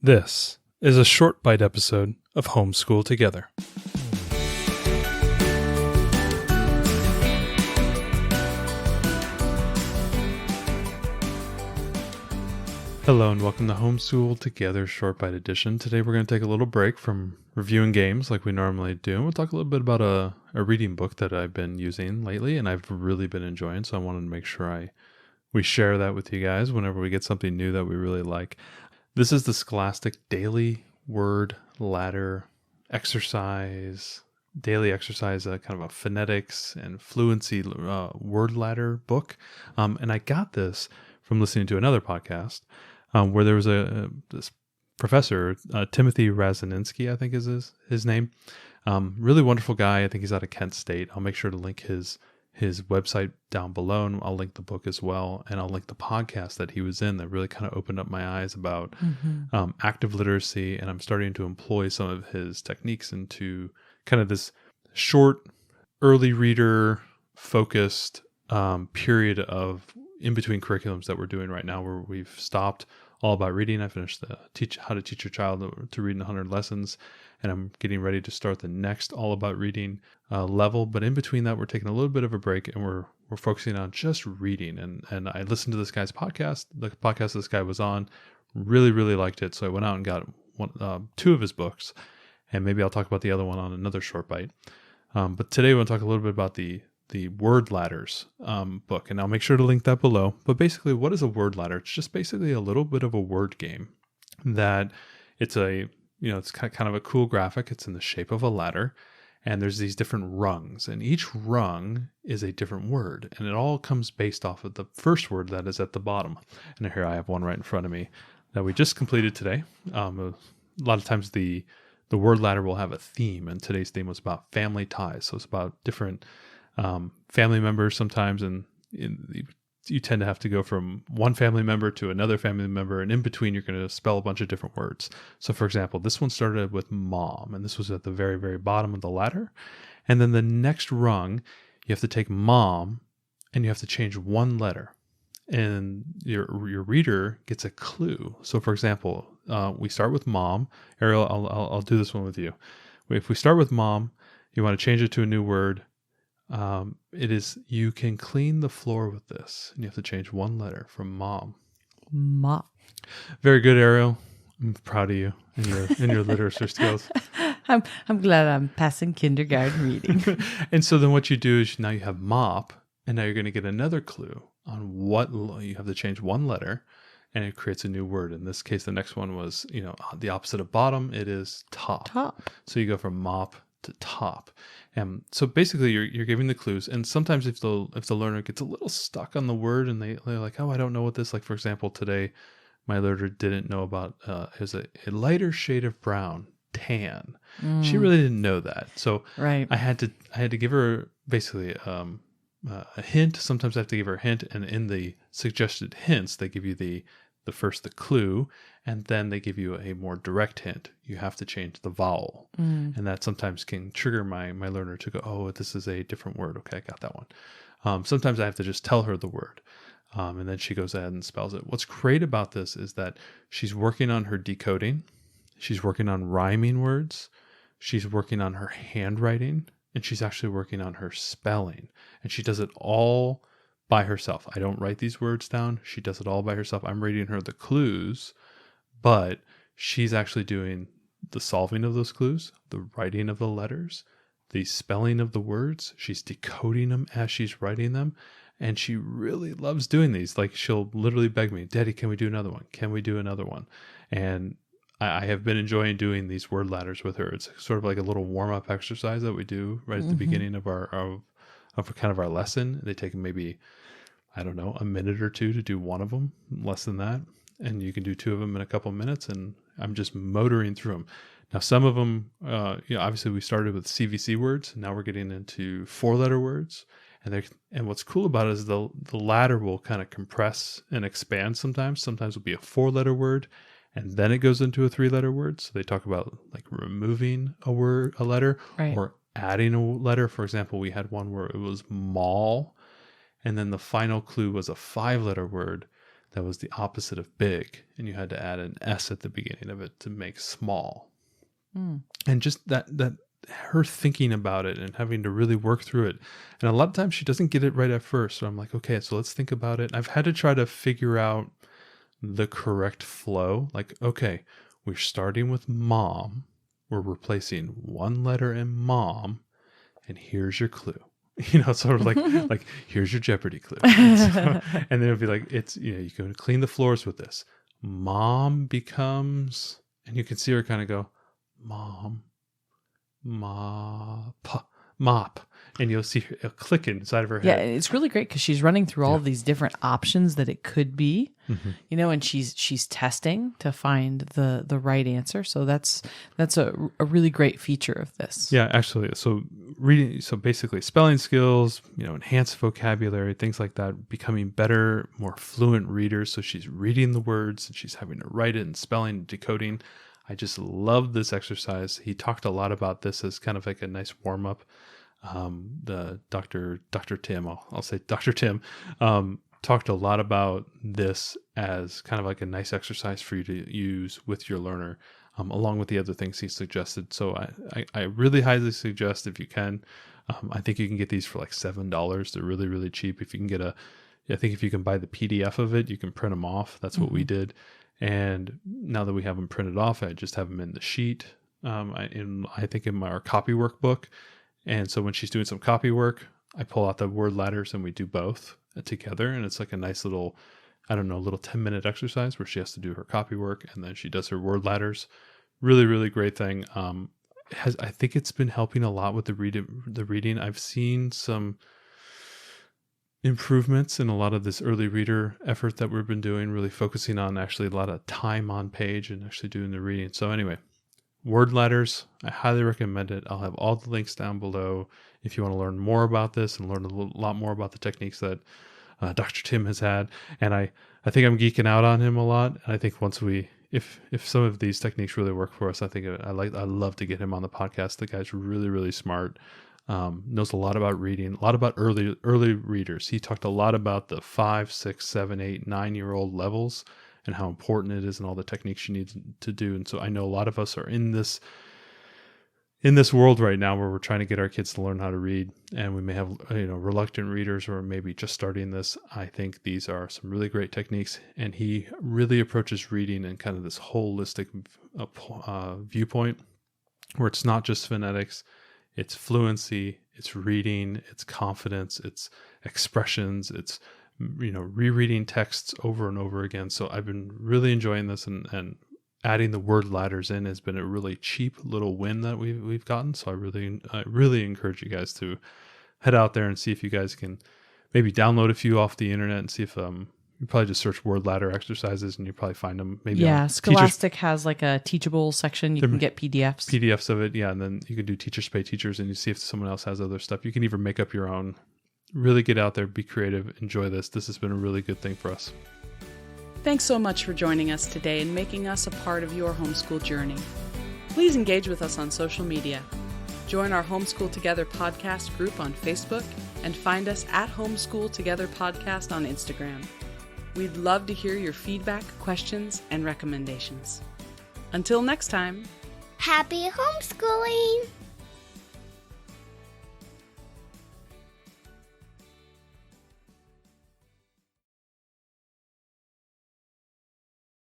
This is a short bite episode of Homeschool Together. Hello and welcome to Homeschool Together Short Bite Edition. Today we're going to take a little break from reviewing games like we normally do. We'll talk a little bit about a reading book that I've been using lately and I've really been enjoying, so I wanted to make sure we share that with you guys whenever we get something new that we really like. This is the Scholastic Daily Word Ladder Exercise, Daily Exercise, kind of a phonetics and fluency word ladder book. And I got this from listening to another podcast where there was this professor, Timothy Rasinski, I think is his name. Really wonderful guy. I think he's out of Kent State. I'll make sure to link his website down below, and I'll link the book as well, and I'll link the podcast that he was in that really kind of opened up my eyes about active literacy, and I'm starting to employ some of his techniques into kind of this short, early reader focused period of in-between curriculums that we're doing right now, where we've stopped All About Reading. I finished the How to Teach Your Child to Read in 100 Lessons, and I'm getting ready to start the next All About Reading level. But in between that, we're taking a little bit of a break, and we're focusing on just reading. And I listened to this guy's podcast. The podcast this guy was on, really, really liked it. So I went out and got two of his books, and maybe I'll talk about the other one on another short bite. But today I want to talk a little bit about the Word Ladders book, and I'll make sure to link that below. But basically, what is a word ladder? It's just basically a little bit of a word game that it's it's kind of a cool graphic. It's in the shape of a ladder, and there's these different rungs, and each rung is a different word, and it all comes based off of the first word that is at the bottom. And here I have one right in front of me that we just completed today. A lot of times the word ladder will have a theme, and today's theme was about family ties. So it's about different family members sometimes, and you tend to have to go from one family member to another family member, and in between you're going to spell a bunch of different words. So for example, this one started with mom, and this was at the very, very bottom of the ladder. And then the next rung, you have to take mom and you have to change one letter, and your reader gets a clue. So for example, we start with mom. Ariel, I'll do this one with you. If we start with mom, you want to change it to a new word. It is, you can clean the floor with this, and you have to change one letter from mom. Mom. Very good, Ariel. I'm proud of you in your literature skills. I'm glad I'm passing kindergarten reading. And so then what you do is now you have mop, and now you're going to get another clue on what you have to change one letter, and it creates a new word. In this case, the next one was, the opposite of bottom. It is top. Top. So you go from mop to top. And so basically you're giving the clues, and sometimes if the learner gets a little stuck on the word and they're like, oh, I don't know what this, like for example, today my learner didn't know about it was a lighter shade of brown, tan. She really didn't know that. So right. I had to give her basically a hint. Sometimes I have to give her a hint, and in the suggested hints they give you the clue, and then they give you a more direct hint. You have to change the vowel. And that sometimes can trigger my learner to go, oh, this is a different word. Okay, I got that one. Sometimes I have to just tell her the word, and then she goes ahead and spells it. What's great about this is that she's working on her decoding. She's working on rhyming words. She's working on her handwriting, and she's actually working on her spelling. And she does it all by herself. I don't write these words down. She does it all by herself. I'm reading her the clues, but she's actually doing the solving of those clues, the writing of the letters, the spelling of the words. She's decoding them as she's writing them. And she really loves doing these. Like, she'll literally beg me, Daddy, can we do another one? Can we do another one? And I have been enjoying doing these word ladders with her. It's sort of like a little warm-up exercise that we do right at the beginning of our lesson. They take maybe, I don't know, a minute or two to do one of them, less than that. And you can do two of them in a couple of minutes, and I'm just motoring through them. Now, some of them, obviously we started with CVC words. Now we're getting into 4-letter words. And what's cool about it is the ladder will kind of compress and expand sometimes. Sometimes it'll be a 4-letter word, and then it goes into a 3-letter word. So they talk about like removing a letter, right, or adding a letter. For example, we had one where it was mall, and then the final clue was a 5-letter word that was the opposite of big, and you had to add an S at the beginning of it to make small. And just that her thinking about it and having to really work through it. And a lot of times she doesn't get it right at first. So I'm like, okay, so let's think about it. I've had to try to figure out the correct flow. Like, okay, we're starting with mom. We're replacing one letter in mom. And here's your clue. Sort of like here's your Jeopardy clue. And then it'll be like, it's, you go to clean the floors with this. Mom becomes, and you can see her kind of go, mom, mop. And you'll see her click inside of her Yeah, head. it's really great because she's running through all of these different options that it could be, and she's testing to find the right answer. So that's a really great feature of this. Yeah, actually. So reading, so basically spelling skills, enhanced vocabulary, things like that, becoming better, more fluent readers. So she's reading the words and she's having to write it and spelling and decoding. I just love this exercise. He talked a lot about this as kind of like a nice warm up. The Dr. Tim, I'll say Dr. Tim, talked a lot about this as kind of like a nice exercise for you to use with your learner, along with the other things he suggested. So I really highly suggest, if you can, I think you can get these for like $7. They're really, really cheap. If you can get I think if you can buy the PDF of it, you can print them off. That's what we did. And now that we have them printed off, I just have them in the sheet. I think in our copy workbook. And so when she's doing some copy work, I pull out the word ladders and we do both together. And it's like a nice little 10-minute exercise where she has to do her copy work and then she does her word ladders. Really, really great thing. I think it's been helping a lot with the reading. I've seen some improvements in a lot of this early reader effort that we've been doing, really focusing on actually a lot of time on page and actually doing the reading. So anyway, word ladders, I highly recommend it. I'll have all the links down below if you want to learn more about this and learn a lot more about the techniques that Dr. Tim has had. And I think I'm geeking out on him a lot. And I think once if some of these techniques really work for us, I think I'd love to get him on the podcast. The guy's really, really smart. Knows a lot about reading, a lot about early readers. He talked a lot about the 5, 6, 7, 8, 9-year-old levels and how important it is and all the techniques you need to do. And so I know a lot of us are in this world right now where we're trying to get our kids to learn how to read, and we may have reluctant readers or maybe just starting this. I think these are some really great techniques, and he really approaches reading in kind of this holistic viewpoint where it's not just phonetics. It's fluency, it's reading, it's confidence, it's expressions, it's, rereading texts over and over again. So I've been really enjoying this, and adding the word ladders in has been a really cheap little win that we've gotten. So I really encourage you guys to head out there and see if you guys can maybe download a few off the internet and see if you probably just search word ladder exercises and you probably find them. Maybe Scholastic has like a teachable section. You can get PDFs of it. Yeah. And then you can do Teachers Pay Teachers and you see if someone else has other stuff. You can even make up your own. Really get out there, be creative, enjoy this. This has been a really good thing for us. Thanks so much for joining us today and making us a part of your homeschool journey. Please engage with us on social media. Join our Homeschool Together podcast group on Facebook and find us at Homeschool Together Podcast on Instagram. We'd love to hear your feedback, questions, and recommendations. Until next time, Happy homeschooling!